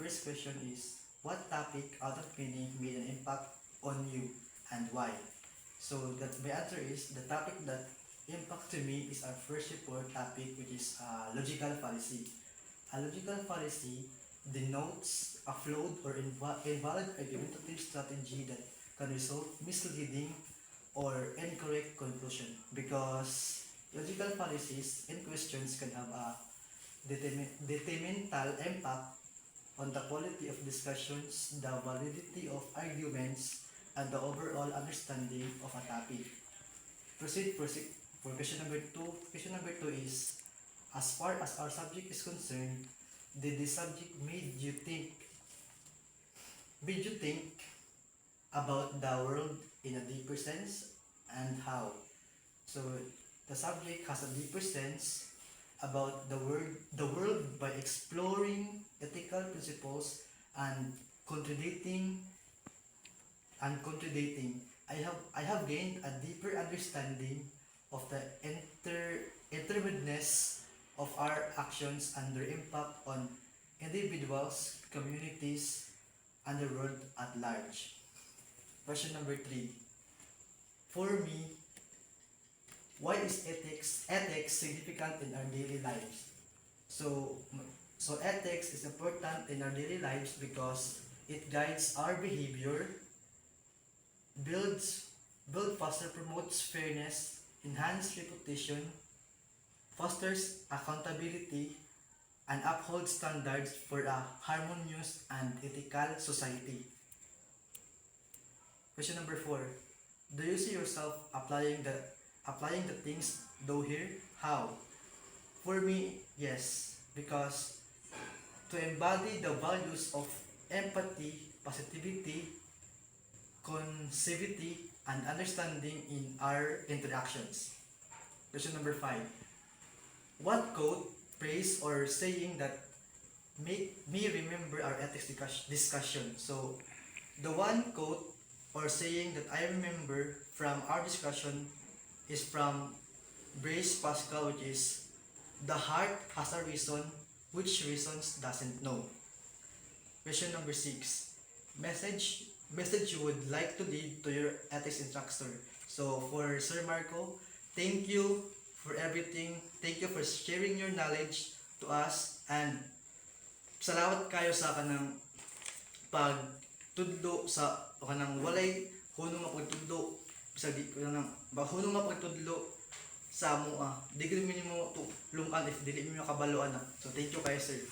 first question is, what topic out of many made an impact on you and why? So that my answer is the topic that impact to me is our first report topic, which is logical fallacy. A logical fallacy denotes a flawed or invalid argumentative strategy that can result misleading or incorrect conclusion, because logical fallacies and questions can have a detrimental impact on the quality of discussions, the validity of arguments, and the overall understanding of a topic. Proceed for question number 2. Question number 2 is, as far as our subject is concerned, did the subject made you think about the world in a deeper sense, and how? So the subject has a deeper sense about the world by exploring ethical principles and contradicting I have gained a deeper understanding of the interwebedness of our actions and their impact on individuals, communities, and the world at large. Question number 3. For me, why is ethics significant in our daily lives? So ethics is important in our daily lives because it guides our behavior, promotes fairness, enhances reputation, fosters accountability, and upholds standards for a harmonious and ethical society. Question number 4. Do you see yourself applying the things do here? How? For me, yes, because to embody the values of empathy, positivity, concivity, and understanding in our interactions. Question number 5. What quote, phrase, or saying that make me remember our ethics discussion? So the one quote or saying that I remember from our discussion is from Blaise Pascal, which is, the heart has a reason which reasons doesn't know. Question number 6. Message you would like to leave to your ethics instructor. So for Sir Marco, thank you for everything. Thank you for sharing your knowledge to us, and salamat kayo sa kanang pagtudlo sa kanang walay hunong nga pagtudlo sa di ko nang bahunong nga pagtudlo sa amo di ko minimo to lungan if dili mo kabaloan na. So thank you kayo, sir.